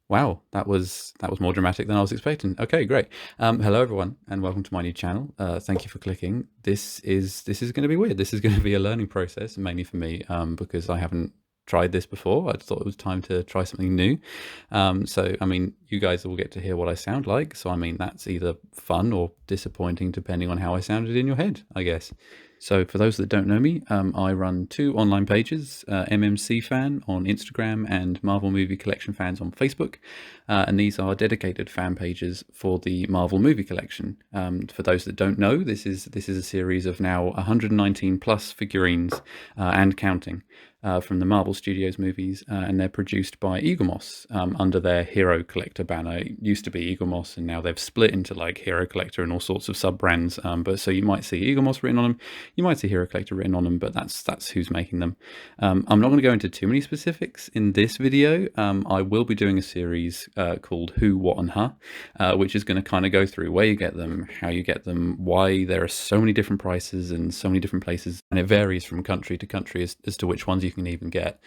Wow, that was more dramatic than I was expecting. Okay, great. Hello everyone, and welcome to my new channel. Thank you for clicking. This is going to be weird. This is going to be a learning process, mainly for me, because I haven't tried this before. I thought it was time to try something new. So, I mean, you guys will get to hear what I sound like. So, I mean, that's either fun or disappointing, depending on how I sounded in your head, I guess. So, for those that don't know me, I run two online pages, mmcfan on Instagram and Marvel Movie Collection Fans on Facebook. And these are dedicated fan pages for the Marvel Movie Collection. For those that don't know, this is a series of now 119 plus figurines and counting. From the Marvel Studios movies, and they're produced by Eagle Moss under their Hero Collector banner. It used to be Eagle Moss, and now they've split into like Hero Collector and all sorts of sub brands. But so you might see Eagle Moss written on them, you might see Hero Collector written on them, but that's who's making them. I'm not going to go into too many specifics in this video. I will be doing a series called Who, What, and Huh, which is going to kind of go through where you get them, how you get them, why there are so many different prices and so many different places, and it varies from country to country as to which ones you can even get.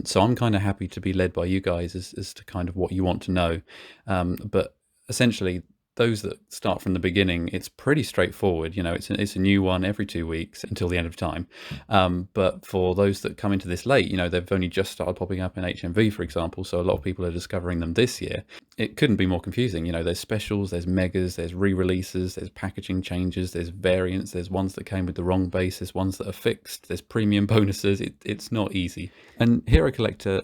So I'm kind of happy to be led by you guys as to kind of what you want to know. But essentially, those that start from the beginning, it's pretty straightforward. You know, it's a new one every 2 weeks until the end of time. But for those that come into this late, you know, they've only just started popping up in HMV, for example. So a lot of people are discovering them this year. It couldn't be more confusing. You know, there's specials, there's megas, there's re-releases, there's packaging changes, there's variants, there's ones that came with the wrong base, there's ones that are fixed, there's premium bonuses. It's not easy. And Hero Collector,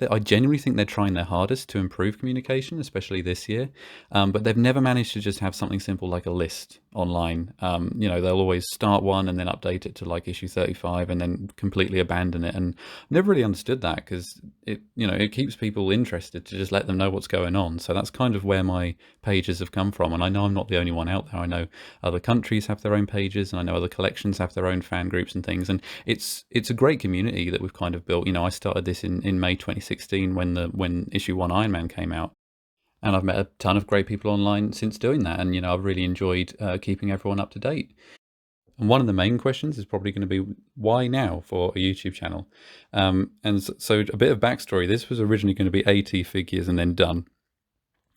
I genuinely think they're trying their hardest to improve communication, especially this year. But they've never managed to just have something simple like a list online. You know, they'll always start one and then update it to like issue 35 and then completely abandon it. And I've never really understood that, because it keeps people interested to just let them know what's going on. So that's kind of where my pages have come from. And I know I'm not the only one out there. I know other countries have their own pages, and I know other collections have their own fan groups and things. And it's a great community that we've kind of built. You know, I started this in May 2016 when issue 1 Iron Man came out. And I've met a ton of great people online since doing that. And, you know, I've really enjoyed keeping everyone up to date. And one of the main questions is probably going to be, why now for a YouTube channel? So a bit of backstory. This was originally going to be 80 figures and then done.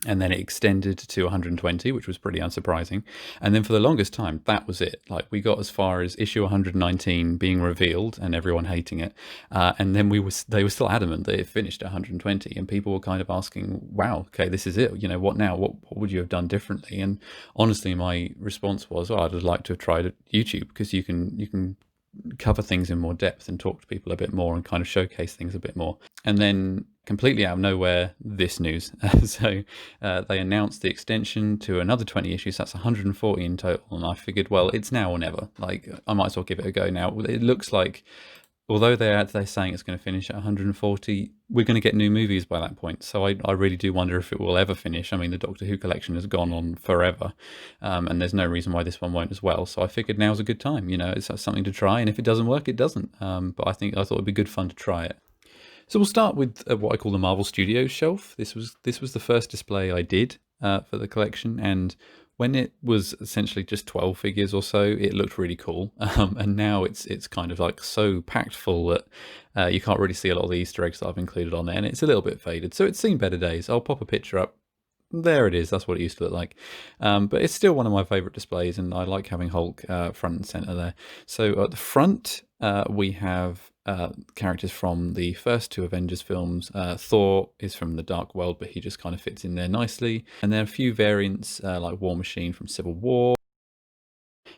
And then it extended to 120, which was pretty unsurprising. And then for the longest time, that was it. Like, we got as far as issue 119 being revealed and everyone hating it. And then they were still adamant that it finished at 120. And people were kind of asking, wow, okay, this is it. You know, what now? What would you have done differently? And honestly, my response was, I'd have liked to have tried YouTube, because you can cover things in more depth and talk to people a bit more and kind of showcase things a bit more. And then completely out of nowhere, this news. So they announced the extension to another 20 issues. That's 140 in total. And I figured, well, it's now or never. Like, I might as well give it a go now. It looks like, although they're saying it's going to finish at 140, we're going to get new movies by that point. So I really do wonder if it will ever finish. I mean, the Doctor Who collection has gone on forever, and there's no reason why this one won't as well. So I figured now's a good time. You know, it's something to try, and if it doesn't work, it doesn't. But I thought it'd be good fun to try it. So we'll start with what I call the Marvel Studios shelf. This was the first display I did for the collection, and when it was essentially just 12 figures or so, it looked really cool. And now it's kind of like so packed full that you can't really see a lot of the Easter eggs that I've included on there, and it's a little bit faded. So it's seen better days. I'll pop a picture up. There it is. That's what it used to look like. But it's still one of my favorite displays, and I like having Hulk front and center there. So at the front, we have characters from the first two Avengers films. Thor is from the Dark World, but he just kind of fits in there nicely. And then a few variants like War Machine from Civil War.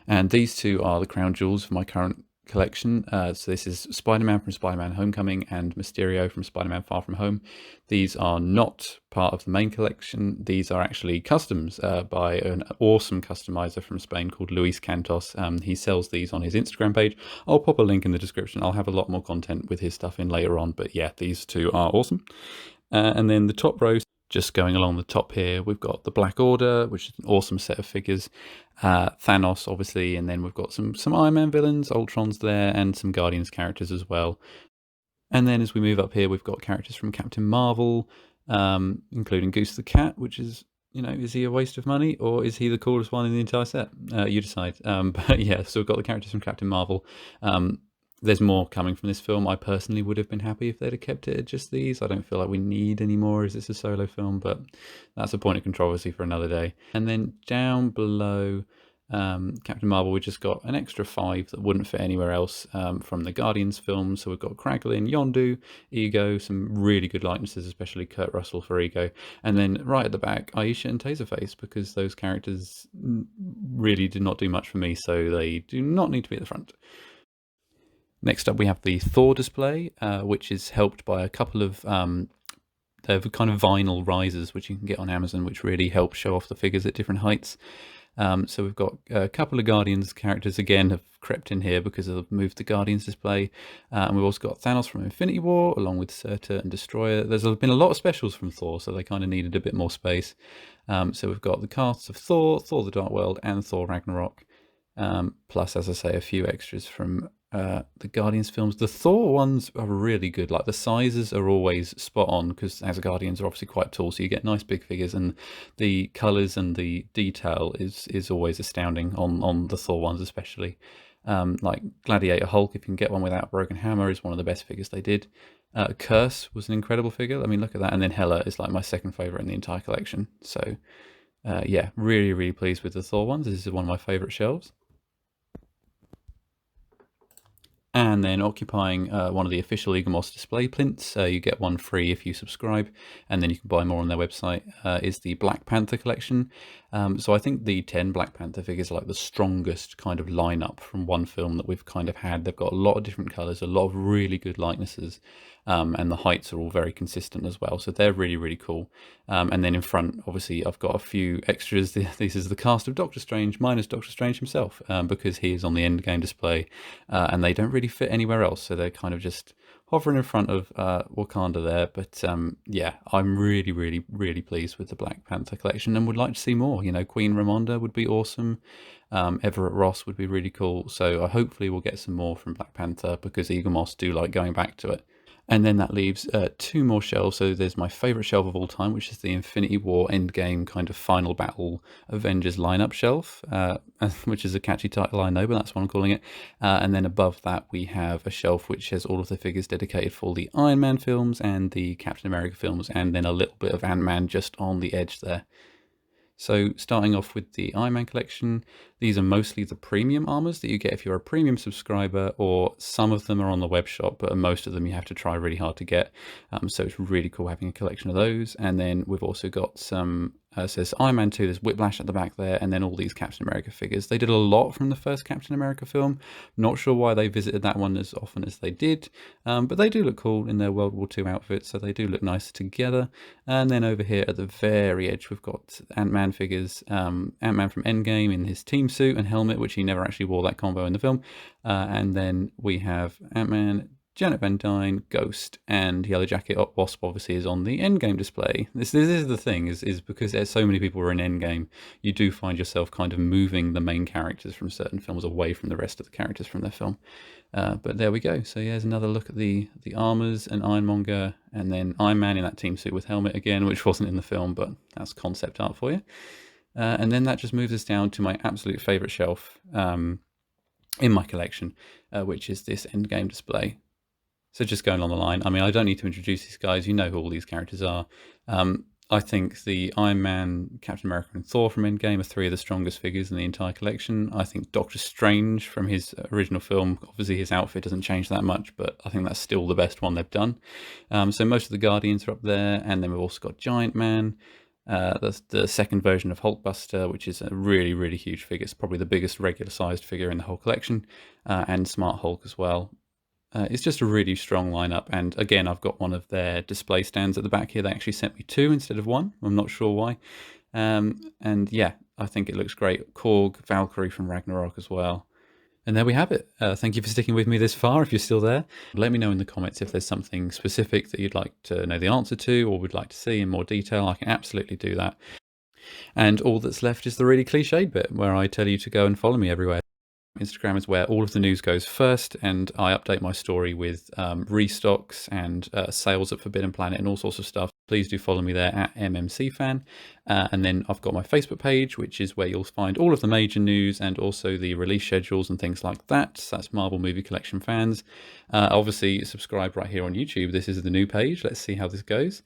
And these two are the crown jewels for my current collection. So this is Spider-Man from Spider-Man Homecoming and Mysterio from Spider-Man Far From Home. These are not part of the main collection. These are actually customs by an awesome customizer from Spain called Luis Cantos. He sells these on his Instagram page. I'll pop a link in the description. I'll have a lot more content with his stuff in later on, but yeah, these two are awesome. And then the top row, just going along the top here, we've got the Black Order, which is an awesome set of figures. Thanos, obviously, and then we've got some Iron Man villains, Ultron's there, and some Guardians characters as well. And then as we move up here, we've got characters from Captain Marvel, including Goose the Cat, which is, you know, is he a waste of money, or is he the coolest one in the entire set? You decide. But yeah, so we've got the characters from Captain Marvel. There's more coming from this film. I personally would have been happy if they'd have kept it at just these. I don't feel like we need any more as it's a solo film, but that's a point of controversy for another day. And then down below Captain Marvel, we just got an extra 5 that wouldn't fit anywhere else from the Guardians film. So we've got Kraglin, Yondu, Ego, some really good likenesses, especially Kurt Russell for Ego. And then right at the back, Aisha and Taserface, because those characters really did not do much for me, so they do not need to be at the front. Next up, we have the Thor display, which is helped by a couple of they're kind of vinyl risers, which you can get on Amazon, which really help show off the figures at different heights. So we've got a couple of Guardians characters again have crept in here because I've moved the Guardians display. And we've also got Thanos from Infinity War, along with Surtur and Destroyer. There's been a lot of specials from Thor, so they kind of needed a bit more space. So we've got the casts of Thor, Thor the Dark World, and Thor Ragnarok. Plus, as I say, a few extras from the Guardians films. The Thor ones are really good. Like the sizes are always spot on because as Guardians are obviously quite tall, so you get nice big figures, and the colors and the detail is always astounding on the Thor ones, especially. Like Gladiator Hulk, if you can get one without a broken hammer, is one of the best figures they did. Curse was an incredible figure. I mean, look at that. And then Hela is like my second favorite in the entire collection. So yeah, really, really pleased with the Thor ones. This is one of my favorite shelves. And then occupying one of the official Eaglemoss display plinths, you get one free if you subscribe, and then you can buy more on their website, is the Black Panther collection. So I think the 10 Black Panther figures are like the strongest kind of lineup from one film that we've kind of had. They've got a lot of different colours, a lot of really good likenesses, and the heights are all very consistent as well. So they're really, really cool. And then in front, obviously, I've got a few extras. This is the cast of Doctor Strange minus Doctor Strange himself, because he is on the Endgame display, and they don't really fit anywhere else. So they're kind of just hovering in front of Wakanda there. But yeah, I'm really, really, really pleased with the Black Panther collection and would like to see more. You know, Queen Ramonda would be awesome. Everett Ross would be really cool. So hopefully we'll get some more from Black Panther because Eaglemoss do like going back to it. And then that leaves 2 more shelves. So there's my favourite shelf of all time, which is the Infinity War Endgame kind of final battle Avengers lineup shelf, which is a catchy title, I know, but that's what I'm calling it. And then above that, we have a shelf which has all of the figures dedicated for the Iron Man films and the Captain America films, and then a little bit of Ant-Man just on the edge there. So starting off with the Iron Man collection, these are mostly the premium armors that you get if you're a premium subscriber, or some of them are on the web shop, but most of them you have to try really hard to get. So it's really cool having a collection of those. And then we've also got some, says Iron Man 2, there's Whiplash at the back there, and then all these Captain America figures. They did a lot from the first Captain America film. Not sure why they visited that one as often as they did, but they do look cool in their World War II outfits, so they do look nice together. And then over here at the very edge, we've got Ant-Man figures, Ant-Man from Endgame in his team suit and helmet, which he never actually wore that combo in the film. And then we have Ant-Man, Janet Van Dyne, Ghost, and Yellow Jacket. Wasp obviously is on the Endgame display. This is the thing, is because there's so many people who are in Endgame, you do find yourself kind of moving the main characters from certain films away from the rest of the characters from their film. But there we go. So yeah, here's another look at the armors and Ironmonger, and then Iron Man in that team suit with helmet again, which wasn't in the film, but that's concept art for you. And then that just moves us down to my absolute favorite shelf in my collection, which is this Endgame display. So just going along the line, I mean, I don't need to introduce these guys. You know who all these characters are. I think the Iron Man, Captain America, and Thor from Endgame are 3 of the strongest figures in the entire collection. I think Doctor Strange from his original film, obviously his outfit doesn't change that much, but I think that's still the best one they've done. So most of the Guardians are up there, and then we've also got Giant Man. That's the second version of Hulkbuster, which is a really, really huge figure. It's probably the biggest regular-sized figure in the whole collection, and Smart Hulk as well. It's just a really strong lineup, and again, I've got one of their display stands at the back here. They actually sent me 2 instead of 1. I'm not sure why. And yeah, I think it looks great. Korg, Valkyrie from Ragnarok as well. And there we have it. Thank you for sticking with me this far, if you're still there. Let me know in the comments if there's something specific that you'd like to know the answer to or would like to see in more detail. I can absolutely do that. And all that's left is the really cliched bit where I tell you to go and follow me everywhere. Instagram is where all of the news goes first, and I update my story with restocks and sales at Forbidden Planet and all sorts of stuff. please do follow me there at mmcfan. And then I've got my Facebook page, which is where you'll find all of the major news and also the release schedules and things like that. So that's Marvel Movie Collection Fans. Obviously, subscribe right here on YouTube. This is the new page. Let's see how this goes.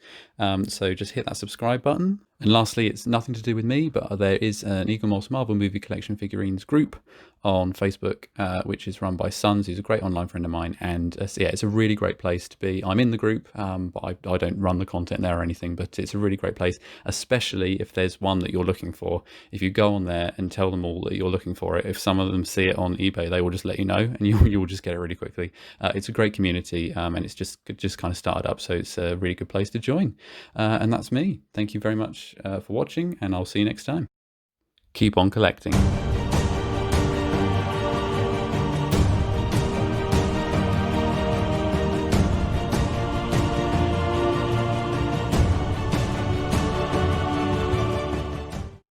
So just hit that subscribe button. And lastly, it's nothing to do with me, but there is an Eaglemoss Marvel Movie Collection Figurines group on Facebook, which is run by Sons, who's a great online friend of mine. And yeah, it's a really great place to be. I'm in the group, but I don't run the content there or anything, but it's a really great place, especially if there's one that you're looking for. If you go on there and tell them all that you're looking for it, if some of them see it on eBay, they will just let you know, and you will just get it really quickly. It's a great community, and it's just kind of started up, so it's a really good place to join. And that's me. Thank you very much for watching, and I'll see you next time. Keep on collecting.